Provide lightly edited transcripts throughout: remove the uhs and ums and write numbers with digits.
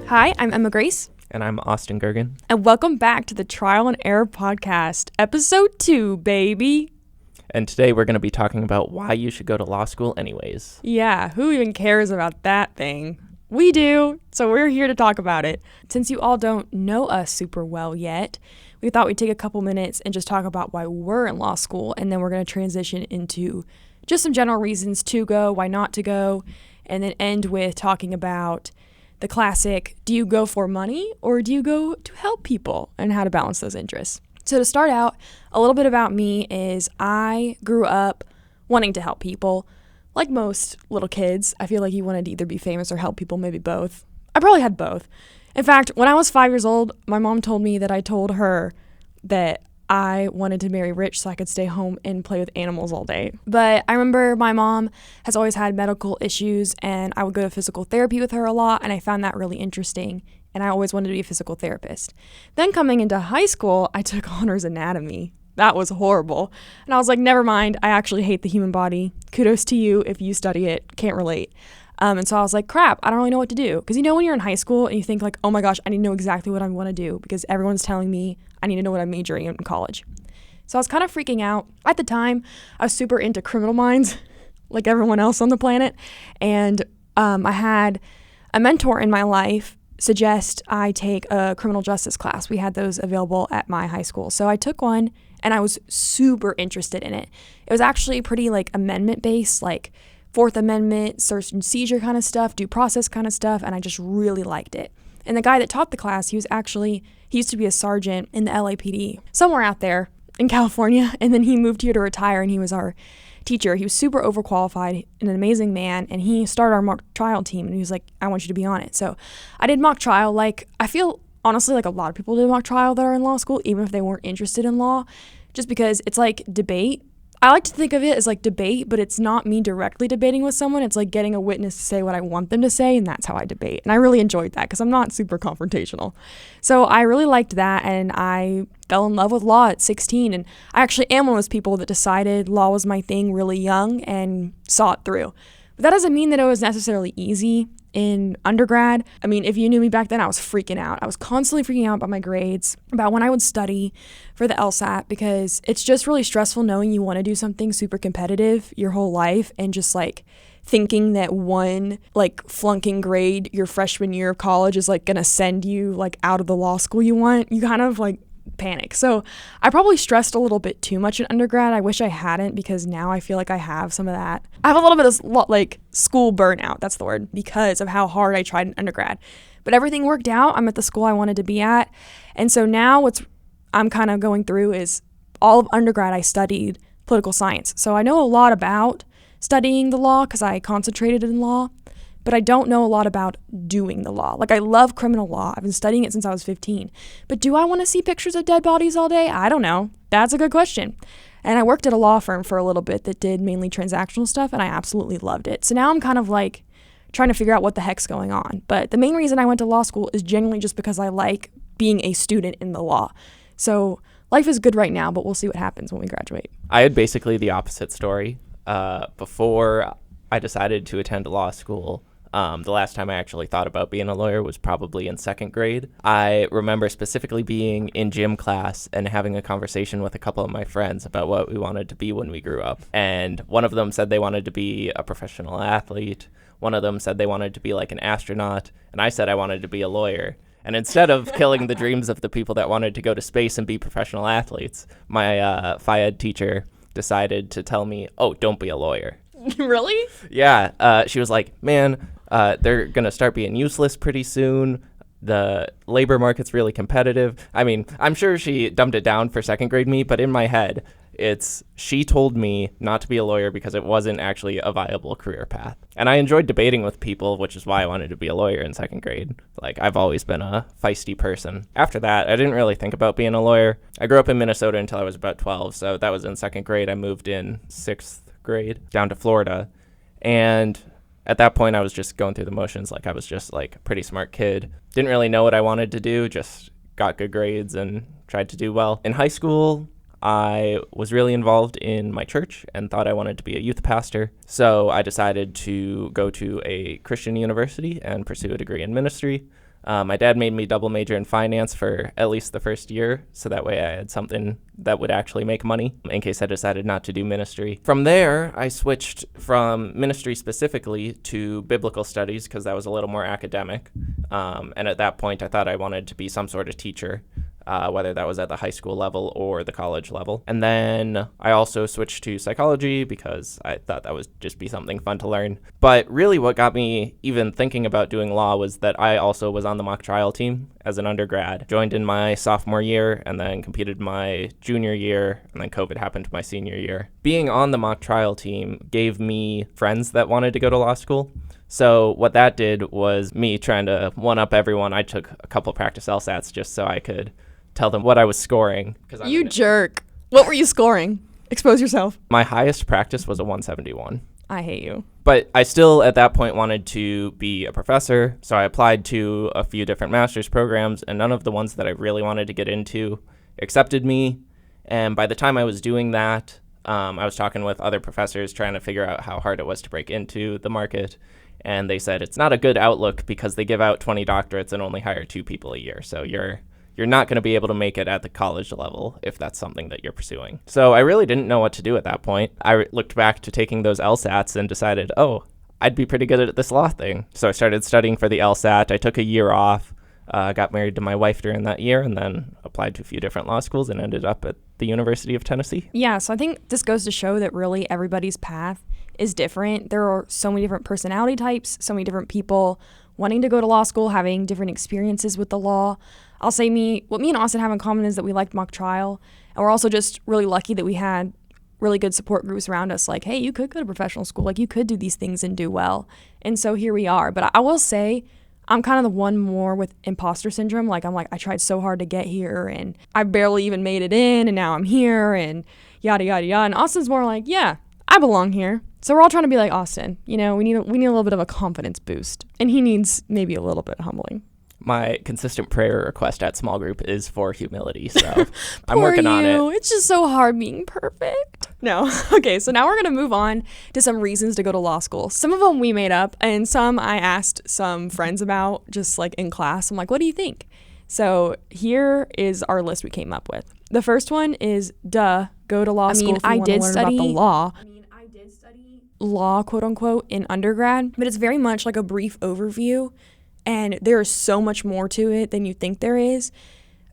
Hi, I'm Emma Grace. And I'm Austin Gergen. And welcome back to the Trial and Error Podcast, episode 2, baby. And today we're going to be talking about why you should go to law school anyways. Yeah, who even cares about that thing? We do, so we're here to talk about it. Since you all don't know us super well yet, we thought we'd take a couple minutes and just talk about why we're in law school, and then we're going to transition into just some general reasons to go, why not to go, and then end with talking about the classic, do you go for money or do you go to help people, and how to balance those interests. So to start out, a little bit about me is I grew up wanting to help people. Like most little kids, I feel like you wanted to either be famous or help people, maybe both. I probably had both. In fact, when I was 5 years old, my mom told me that I told her that I wanted to marry rich so I could stay home and play with animals all day. But I remember my mom has always had medical issues, and I would go to physical therapy with her a lot, and I found that really interesting, and I always wanted to be a physical therapist. Then coming into high school, I took honors anatomy. That was horrible. And I was like, never mind, I actually hate the human body. Kudos to you if you study it. Can't relate. And so I was like, crap, I don't really know what to do. Because you know when you're in high school and you think like, oh my gosh, I need to know exactly what I want to do because everyone's telling me I need to know what I'm majoring in college. So I was kind of freaking out. At the time, I was super into Criminal Minds, like everyone else on the planet. And I had a mentor in my life suggest I take a criminal justice class. We had those available at my high school. So I took one and I was super interested in it. It was actually pretty like amendment based, like Fourth Amendment, search and seizure kind of stuff, due process kind of stuff, and I just really liked it. And the guy that taught the class, he used to be a sergeant in the LAPD, somewhere out there in California, and then he moved here to retire, and he was our teacher. He was super overqualified and an amazing man, and he started our mock trial team, and he was like, I want you to be on it. So I did mock trial. Like, I feel honestly like a lot of people did mock trial that are in law school, even if they weren't interested in law, just because it's like debate. I like to think of it as like debate, but it's not me directly debating with someone. It's like getting a witness to say what I want them to say, and that's how I debate. And I really enjoyed that because I'm not super confrontational. So I really liked that, and I fell in love with law at 16. And I actually am one of those people that decided law was my thing really young and saw it through. But that doesn't mean that it was necessarily easy in undergrad. I mean, if you knew me back then, I was freaking out. I was constantly freaking out about my grades, about when I would study for the LSAT, because it's just really stressful knowing you want to do something super competitive your whole life and just like thinking that one like flunking grade your freshman year of college is like gonna send you like out of the law school you want. You kind of like panic. So I probably stressed a little bit too much in undergrad. I wish I hadn't, because now I feel like I have some of that. I have a little bit of like school burnout, that's the word, because of how hard I tried in undergrad. But everything worked out. I'm at the school I wanted to be at. And so now what I'm kind of going through is all of undergrad I studied political science. So I know a lot about studying the law because I concentrated in law, but I don't know a lot about doing the law. Like, I love criminal law. I've been studying it since I was 15. But do I want to see pictures of dead bodies all day? I don't know. That's a good question. And I worked at a law firm for a little bit that did mainly transactional stuff, and I absolutely loved it. So now I'm kind of like trying to figure out what the heck's going on. But the main reason I went to law school is genuinely just because I like being a student in the law. So life is good right now, but we'll see what happens when we graduate. I had basically the opposite story. Before I decided to attend law school, the last time I actually thought about being a lawyer was probably in second grade. I remember specifically being in gym class and having a conversation with a couple of my friends about what we wanted to be when we grew up. And one of them said they wanted to be a professional athlete. One of them said they wanted to be like an astronaut. And I said I wanted to be a lawyer. And instead of killing the dreams of the people that wanted to go to space and be professional athletes, my Phi-Ed teacher decided to tell me, oh, don't be a lawyer. Really? Yeah. She was like, man, they're going to start being useless pretty soon. The labor market's really competitive. I mean, I'm sure she dumbed it down for second grade me, but in my head, she told me not to be a lawyer because it wasn't actually a viable career path. And I enjoyed debating with people, which is why I wanted to be a lawyer in second grade. Like, I've always been a feisty person. After that, I didn't really think about being a lawyer. I grew up in Minnesota until I was about 12, so that was in second grade. I moved in sixth grade down to Florida, and at that point I was just going through the motions. Like, I was just like a pretty smart kid, didn't really know what I wanted to do, just got good grades and tried to do well. In high school, I was really involved in my church and thought I wanted to be a youth pastor, so I decided to go to a Christian university and pursue a degree in ministry. My dad made me double major in finance for at least the first year, so that way I had something that would actually make money in case I decided not to do ministry. From there, I switched from ministry specifically to biblical studies because that was a little more academic. And at that point, I thought I wanted to be some sort of teacher, whether that was at the high school level or the college level. And then I also switched to psychology because I thought that would just be something fun to learn. But really what got me even thinking about doing law was that I also was on the mock trial team as an undergrad, joined in my sophomore year and then competed my junior year, and then COVID happened my senior year. Being on the mock trial team gave me friends that wanted to go to law school. So what that did was me trying to one-up everyone. I took a couple practice LSATs just so I could tell them what I was scoring. You jerk. What were you scoring? Expose yourself. My highest practice was a 171. I hate you. But I still, at that point, wanted to be a professor, so I applied to a few different master's programs, and none of the ones that I really wanted to get into accepted me. And by the time I was doing that, I was talking with other professors trying to figure out how hard it was to break into the market. And they said it's not a good outlook because they give out 20 doctorates and only hire 2 people a year. So you're not going to be able to make it at the college level if that's something that you're pursuing. So I really didn't know what to do at that point. I looked back to taking those LSATs and decided, oh, I'd be pretty good at this law thing. So I started studying for the LSAT. I took a year off, got married to my wife during that year, and then applied to a few different law schools and ended up at the University of Tennessee. Yeah, so I think this goes to show that really everybody's path is different. There are so many different personality types, so many different people wanting to go to law school, having different experiences with the law. I'll say what me and Austin have in common is that we liked mock trial, and we're also just really lucky that we had really good support groups around us, like, hey, you could go to professional school, like you could do these things and do well. And so here we are. But I will say I'm kind of the one more with imposter syndrome. Like, I tried so hard to get here and I barely even made it in, and now I'm here and yada, yada, yada. And Austin's more like, yeah, I belong here. So we're all trying to be like Austin. You know, we need a little bit of a confidence boost, and he needs maybe a little bit of humbling. My consistent prayer request at small group is for humility, so I'm working on it. It's just so hard being perfect. No. Okay, so now we're going to move on to some reasons to go to law school. Some of them we made up, and some I asked some friends about just like in class. I'm like, what do you think? So here is our list we came up with. The first one is, go to law school if you want to learn about the law. I did study law, quote unquote, in undergrad, but it's very much like a brief overview. And there is so much more to it than you think there is.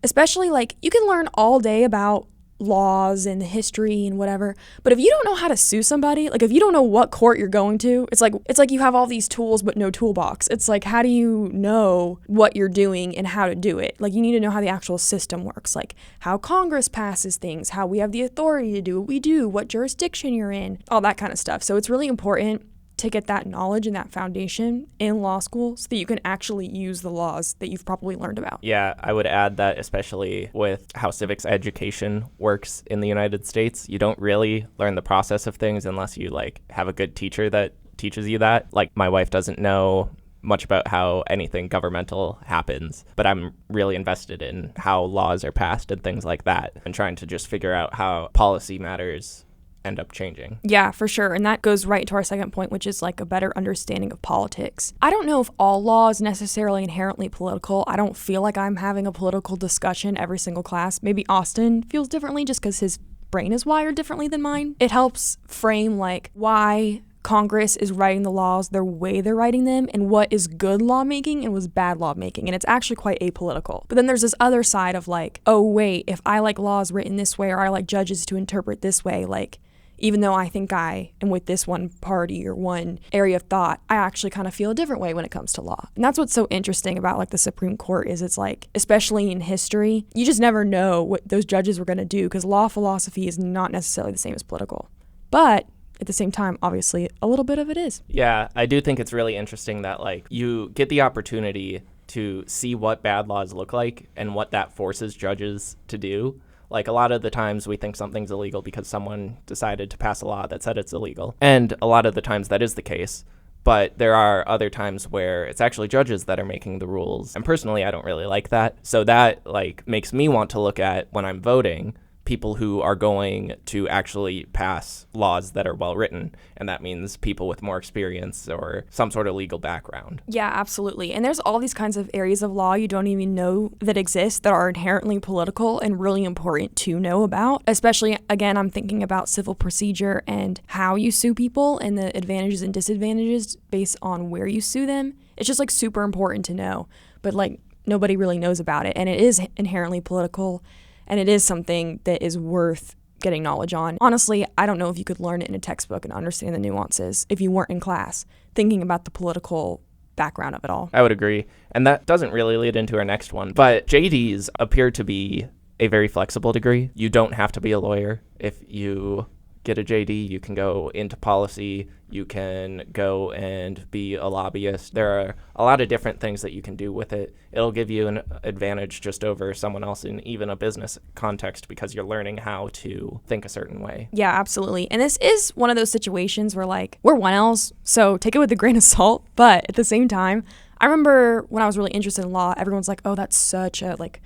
Especially, like, you can learn all day about laws and history and whatever, but if you don't know how to sue somebody, like if you don't know what court you're going to, it's like you have all these tools but no toolbox. It's like, how do you know what you're doing and how to do it? Like, you need to know how the actual system works, like how Congress passes things, how we have the authority to do what we do, what jurisdiction you're in, all that kind of stuff. So it's really important to get that knowledge and that foundation in law school so that you can actually use the laws that you've probably learned about. Yeah, I would add that especially with how civics education works in the United States, you don't really learn the process of things unless you like have a good teacher that teaches you that. Like, my wife doesn't know much about how anything governmental happens, but I'm really invested in how laws are passed and things like that, and trying to just figure out how policy matters end up changing. Yeah, for sure. And that goes right to our second point, which is like a better understanding of politics. I don't know if all law is necessarily inherently political. I don't feel like I'm having a political discussion every single class. Maybe Austin feels differently just because his brain is wired differently than mine. It helps frame like why Congress is writing the laws the way they're writing them, and what is good lawmaking and what's bad lawmaking. And it's actually quite apolitical. But then there's this other side of like, oh wait, if I like laws written this way, or I like judges to interpret this way, like, even though I think I am with this one party or one area of thought, I actually kind of feel a different way when it comes to law. And that's what's so interesting about like the Supreme Court is it's like, especially in history, you just never know what those judges were going to do, because law philosophy is not necessarily the same as political. But at the same time, obviously, a little bit of it is. Yeah, I do think it's really interesting that like you get the opportunity to see what bad laws look like and what that forces judges to do. Like, a lot of the times we think something's illegal because someone decided to pass a law that said it's illegal. And a lot of the times that is the case. But there are other times where it's actually judges that are making the rules. And personally, I don't really like that. So that, like, makes me want to look at when I'm voting people who are going to actually pass laws that are well written, and that means people with more experience or some sort of legal background. Yeah, absolutely. And there's all these kinds of areas of law you don't even know that exist that are inherently political and really important to know about. Especially, again, I'm thinking about civil procedure and how you sue people and the advantages and disadvantages based on where you sue them. It's just like super important to know, but like nobody really knows about it, and it is inherently political. And it is something that is worth getting knowledge on. Honestly, I don't know if you could learn it in a textbook and understand the nuances if you weren't in class thinking about the political background of it all. I would agree. And that doesn't really lead into our next one. But JDs appear to be a very flexible degree. You don't have to be a lawyer. If you get a JD, you can go into policy, you can go and be a lobbyist. There are a lot of different things that you can do with it. It'll give you an advantage just over someone else in even a business context because you're learning how to think a certain way. Yeah, absolutely. And this is one of those situations where like we're 1Ls, so take it with a grain of salt. But at the same time, I remember when I was really interested in law, everyone's like, oh, that's such a like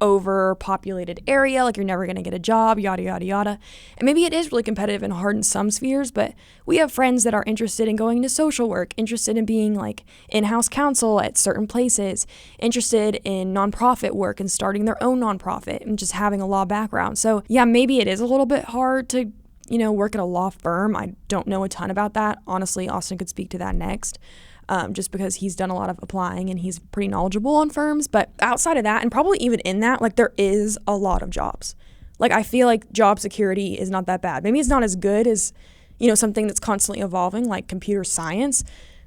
overpopulated area, like you're never going to get a job, yada, yada, yada. And maybe it is really competitive and hard in some spheres, but we have friends that are interested in going into social work, interested in being like in-house counsel at certain places, interested in nonprofit work and starting their own nonprofit and just having a law background. So yeah, maybe it is a little bit hard to, work at a law firm. I don't know a ton about that. Honestly, Austin could speak to that next. Just because he's done a lot of applying and he's pretty knowledgeable on firms. But outside of that, and probably even in that, like there is a lot of jobs. Like I feel like job security is not that bad. Maybe it's not as good as, something that's constantly evolving like computer science.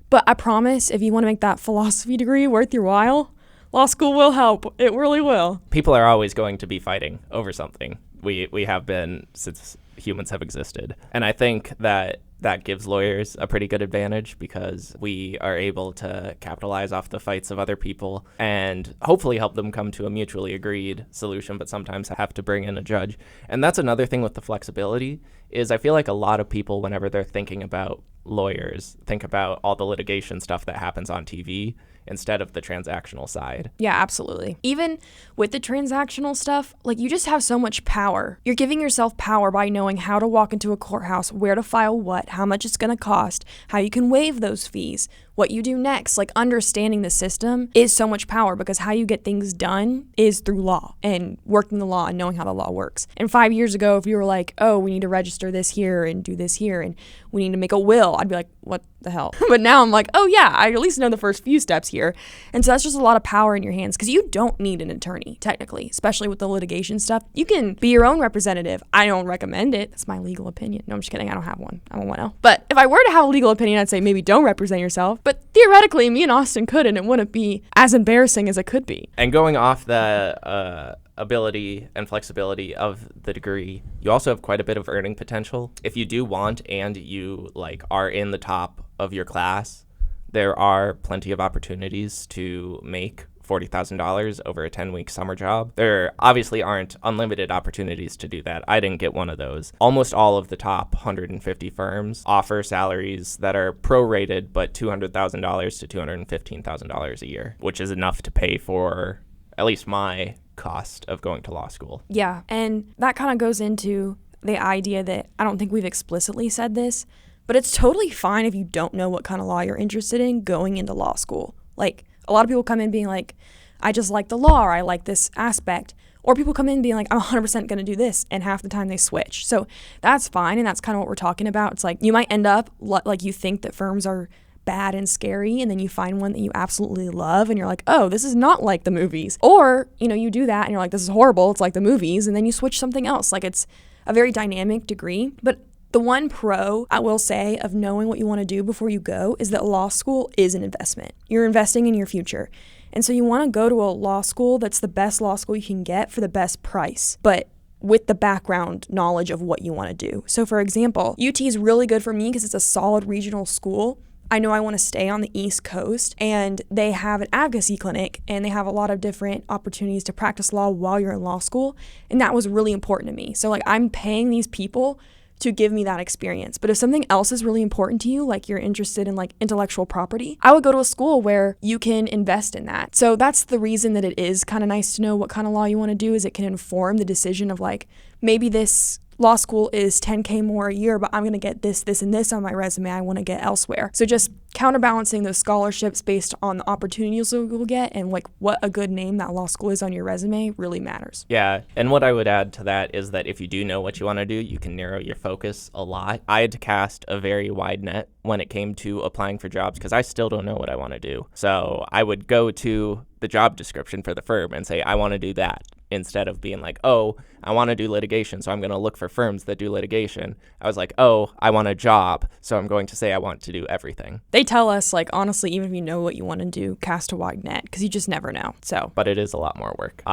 But I promise if you want to make that philosophy degree worth your while, law school will help. It really will. People are always going to be fighting over something. We have been since humans have existed. And I think that gives lawyers a pretty good advantage because we are able to capitalize off the fights of other people and hopefully help them come to a mutually agreed solution, but sometimes have to bring in a judge. And that's another thing with the flexibility is I feel like a lot of people, whenever they're thinking about lawyers, think about all the litigation stuff that happens on TV instead of the transactional side. Yeah, absolutely. Even with the transactional stuff, like you just have so much power. You're giving yourself power by knowing how to walk into a courthouse, where to file what, how much it's going to cost, how you can waive those fees, what you do next. Like understanding the system is so much power because how you get things done is through law and working the law and knowing how the law works. And 5 years ago, if you were like, oh, we need to register this here and do this here and we need to make a will, I'd be like, what the hell? But now I'm like, oh yeah, I at least know the first few steps here. And so that's just a lot of power in your hands because you don't need an attorney, technically, especially with the litigation stuff. You can be your own representative. I don't recommend it. That's my legal opinion. No, I'm just kidding. I don't have one. I'm a 1L. But if I were to have a legal opinion, I'd say maybe don't represent yourself. But theoretically, me and Austin could, and it wouldn't be as embarrassing as it could be. And going off the ability and flexibility of the degree, you also have quite a bit of earning potential. If you do want and you are in the top of your class, there are plenty of opportunities to make $40,000 over a 10-week summer job. There obviously aren't unlimited opportunities to do that. I didn't get one of those. Almost all of the top 150 firms offer salaries that are prorated, but $200,000 to $215,000 a year, which is enough to pay for at least my cost of going to law school. Yeah, and that kind of goes into the idea that I don't think we've explicitly said this, but it's totally fine if you don't know what kind of law you're interested in going into law school. Like, a lot of people come in being like, I just like the law, or I like this aspect. Or people come in being like, I'm 100% going to do this, and half the time they switch. So that's fine, and that's kind of what we're talking about. It's like you might end up like you think that firms are bad and scary, and then you find one that you absolutely love, and you're like, oh, this is not like the movies. Or, you do that, and you're like, this is horrible, it's like the movies, and then you switch something else. Like, it's a very dynamic degree. But the one pro I will say of knowing what you want to do before you go is that law school is an investment. You're investing in your future. And so you want to go to a law school that's the best law school you can get for the best price, but with the background knowledge of what you want to do. So for example, UT is really good for me because it's a solid regional school. I know I want to stay on the East Coast, and they have an advocacy clinic, and they have a lot of different opportunities to practice law while you're in law school, and that was really important to me. So I'm paying these people to give me that experience. But if something else is really important to you, like you're interested in like intellectual property, I would go to a school where you can invest in that. So that's the reason that it is kind of nice to know what kind of law you want to do, is it can inform the decision of like, maybe this law school is $10K more a year, but I'm going to get this, this, and this on my resume I want to get elsewhere. So just counterbalancing those scholarships based on the opportunities you'll get and like what a good name that law school is on your resume really matters. Yeah, and what I would add to that is that if you do know what you want to do, you can narrow your focus a lot. I had to cast a very wide net when it came to applying for jobs because I still don't know what I want to do. So I would go to the job description for the firm and say, I want to do that, instead of being like, oh, I want to do litigation, so I'm going to look for firms that do litigation. I was like, oh, I want a job, so I'm going to say I want to do everything. They tell us, like, honestly, even if you know what you want to do, cast a wide net, because you just never know. So, but it is a lot more work.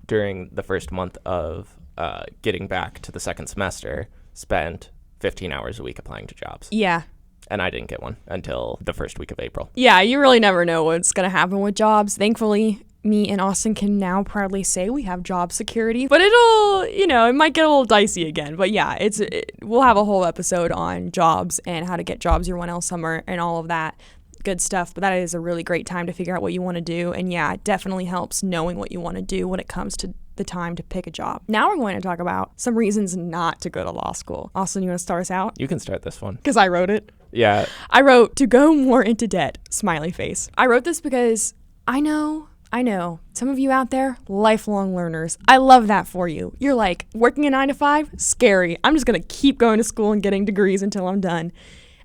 During the first month of getting back to the second semester, spent 15 hours a week applying to jobs. Yeah. And I didn't get one until the first week of April. Yeah, you really never know what's going to happen with jobs. Thankfully, me and Austin can now proudly say we have job security, but it might get a little dicey again. But yeah, we'll have a whole episode on jobs and how to get jobs your 1L summer and all of that good stuff. But that is a really great time to figure out what you want to do. And yeah, it definitely helps knowing what you want to do when it comes to the time to pick a job. Now we're going to talk about some reasons not to go to law school. Austin, you want to start us out? You can start this one. Because I wrote it. Yeah. I wrote, to go more into debt, smiley face. I wrote this because I know, some of you out there, lifelong learners. I love that for you. You're like, working a 9 to 5? Scary. I'm just going to keep going to school and getting degrees until I'm done.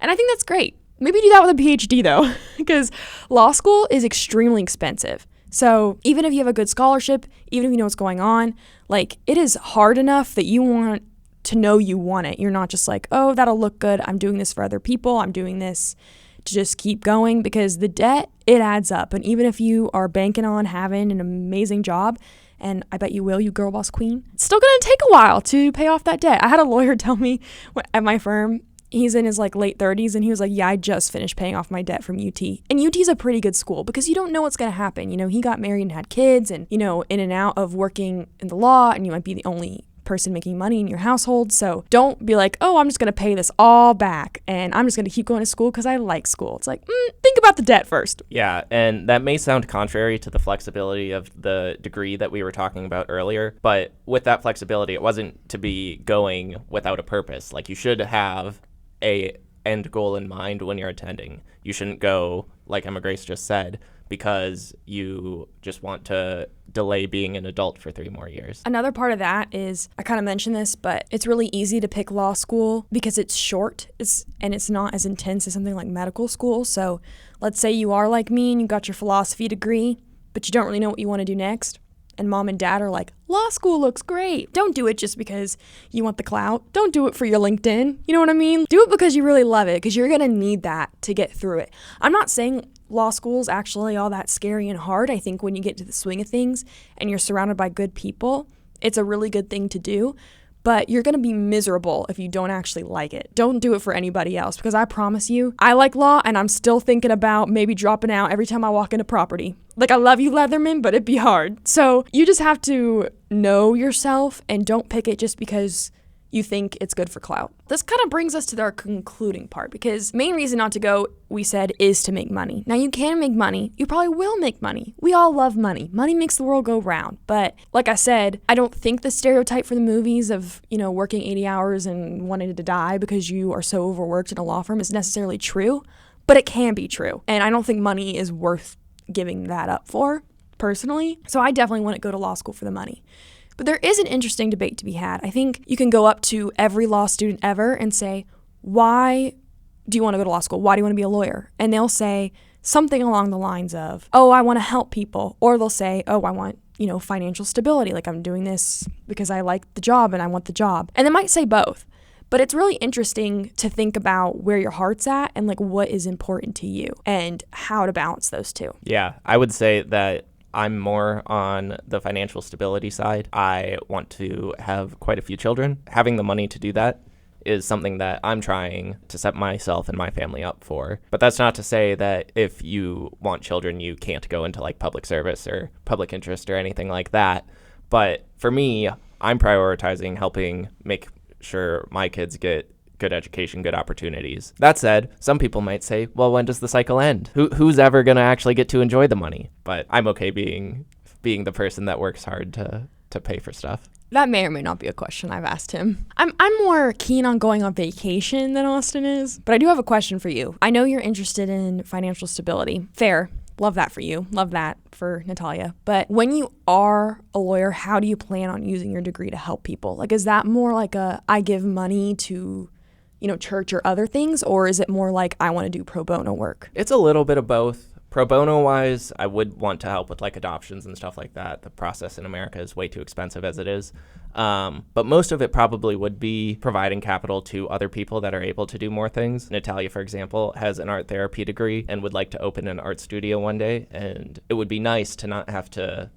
And I think that's great. Maybe do that with a PhD though, because law school is extremely expensive. So even if you have a good scholarship, even if you know what's going on, like it is hard enough that you want to know you want it. You're not just like, oh, that'll look good. I'm doing this for other people. I'm doing this to just keep going, because the debt, it adds up. And even if you are banking on having an amazing job, and I bet you will, you girl boss queen, it's still going to take a while to pay off that debt. I had a lawyer tell me at my firm, he's in his like late 30s, and he was like, yeah, I just finished paying off my debt from UT. And UT's a pretty good school because you don't know what's going to happen. You know, he got married and had kids and, in and out of working in the law, and you might be the only person making money in your household. So don't be like, oh, I'm just going to pay this all back and I'm just going to keep going to school because I like school. It's like, think about the debt first. Yeah, and that may sound contrary to the flexibility of the degree that we were talking about earlier, but with that flexibility, it wasn't to be going without a purpose. Like, you should have a end goal in mind when you're attending. You shouldn't go, like Emma Grace just said, because you just want to delay being an adult for 3 more years. Another part of that is, I kind of mentioned this, but it's really easy to pick law school because it's short and it's not as intense as something like medical school. So let's say you are like me and you got your philosophy degree, but you don't really know what you want to do next. And mom and dad are like, law school looks great. Don't do it just because you want the clout. Don't do it for your LinkedIn. You know what I mean? Do it because you really love it, because you're going to need that to get through it. I'm not saying law school is actually all that scary and hard. I think when you get to the swing of things and you're surrounded by good people, it's a really good thing to do. But you're going to be miserable if you don't actually like it. Don't do it for anybody else, because I promise you, I like law and I'm still thinking about maybe dropping out every time I walk into property. Like, I love you, Leatherman, but it'd be hard. So you just have to know yourself and don't pick it just because you think it's good for clout. This kind of brings us to our concluding part, because main reason not to go, we said, is to make money. Now, you can make money. You probably will make money. We all love money. Money makes the world go round. But like I said, I don't think the stereotype for the movies of, working 80 hours and wanting to die because you are so overworked in a law firm is necessarily true, but it can be true. And I don't think money is worth giving that up for, personally. So I definitely wouldn't go to law school for the money. But there is an interesting debate to be had. I think you can go up to every law student ever and say, why do you want to go to law school? Why do you want to be a lawyer? And they'll say something along the lines of, oh, I want to help people. Or they'll say, oh, I want, financial stability. Like, I'm doing this because I like the job and I want the job. And they might say both. But it's really interesting to think about where your heart's at and like what is important to you and how to balance those two. Yeah, I would say that I'm more on the financial stability side. I want to have quite a few children. Having the money to do that is something that I'm trying to set myself and my family up for. But that's not to say that if you want children, you can't go into like public service or public interest or anything like that. But for me, I'm prioritizing helping make sure my kids get good education, good opportunities. That said, some people might say, well, when does the cycle end? Who's ever going to actually get to enjoy the money? But I'm okay being the person that works hard to pay for stuff. That may or may not be a question I've asked him. I'm more keen on going on vacation than Austin is, but I do have a question for you. I know you're interested in financial stability. Fair. Love that for you. Love that for Natalia. But when you are a lawyer, how do you plan on using your degree to help people? Like, is that more like I give money to, church or other things? Or is it more like I want to do pro bono work? It's a little bit of both. Pro bono wise, I would want to help with like adoptions and stuff like that. The process in America is way too expensive as it is. But most of it probably would be providing capital to other people that are able to do more things. Natalia, for example, has an art therapy degree and would like to open an art studio one day. And it would be nice to not have to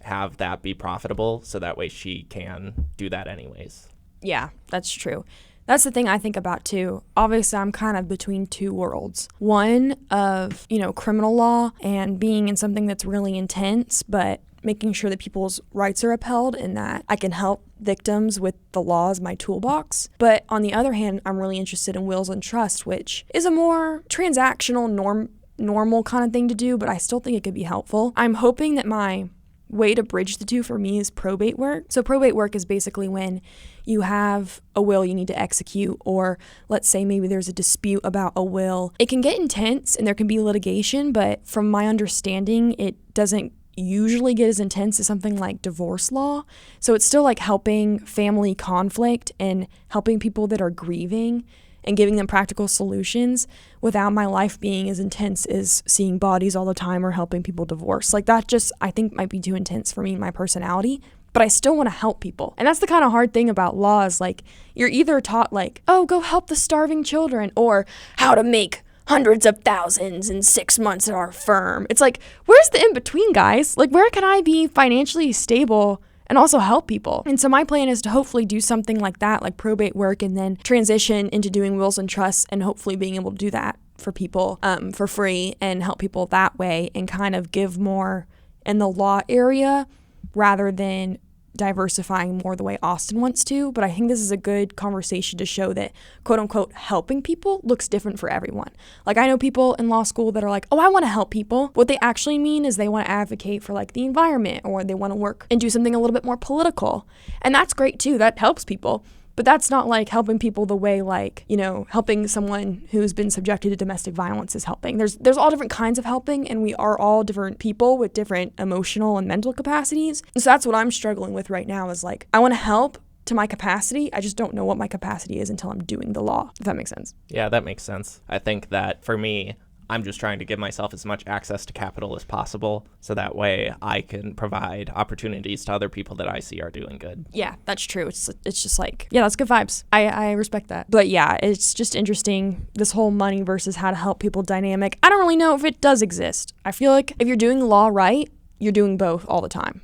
have that be profitable, so that way she can do that anyways. Yeah, that's true. That's the thing I think about too. Obviously, I'm kind of between two worlds. One of, criminal law and being in something that's really intense, but making sure that people's rights are upheld and that I can help victims with the law as my toolbox. But on the other hand, I'm really interested in wills and trust, which is a more transactional, normal kind of thing to do, but I still think it could be helpful. I'm hoping that my way to bridge the two for me is probate work. So probate work is basically when you have a will you need to execute, or let's say maybe there's a dispute about a will. It can get intense and there can be litigation, but from my understanding, it doesn't usually get as intense as something like divorce law. So it's still like helping family conflict and helping people that are grieving and giving them practical solutions without my life being as intense as seeing bodies all the time or helping people divorce. Like that just, I think, might be too intense for me and my personality, but I still want to help people. And that's the kind of hard thing about law is like, you're either taught like, oh, go help the starving children, or how to make hundreds of thousands in 6 months at our firm. It's like, where's the in-between, guys? Like, where can I be financially stable and also help people? And so my plan is to hopefully do something like that, like probate work, and then transition into doing wills and trusts and hopefully being able to do that for people for free and help people that way and kind of give more in the law area rather than diversifying more the way Austin wants to. But I think this is a good conversation to show that quote unquote helping people looks different for everyone. Like I know people in law school that are like, oh, I want to help people. What they actually mean is they want to advocate for like the environment, or they want to work and do something a little bit more political. And that's great too. That helps people. But that's not like helping people the way like, helping someone who's been subjected to domestic violence is helping. There's all different kinds of helping, and we are all different people with different emotional and mental capacities. And so that's what I'm struggling with right now is like, I want to help to my capacity. I just don't know what my capacity is until I'm doing the law, if that makes sense. Yeah, that makes sense. I think that for me, I'm just trying to give myself as much access to capital as possible, so that way I can provide opportunities to other people that I see are doing good. Yeah, that's true. It's just like, yeah, that's good vibes. I respect that. But yeah, it's just interesting, this whole money versus how to help people dynamic. I don't really know if it does exist. I feel like if you're doing law right, you're doing both all the time.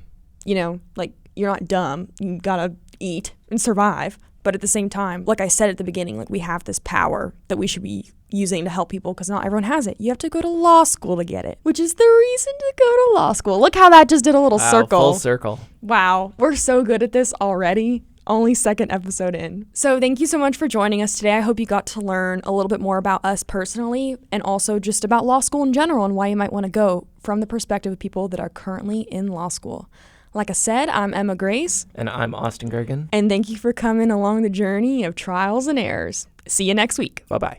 Like you're not dumb. You gotta eat and survive. But at the same time, like I said at the beginning, like we have this power that we should be using to help people because not everyone has it. You have to go to law school to get it, which is the reason to go to law school. Look how that just did a little circle. Full circle. Wow. We're so good at this already. Only second episode in. So thank you so much for joining us today. I hope you got to learn a little bit more about us personally and also just about law school in general and why you might want to go from the perspective of people that are currently in law school. Like I said, I'm Emma Grace. And I'm Austin Gergen. And thank you for coming along the journey of trials and errors. See you next week. Bye-bye.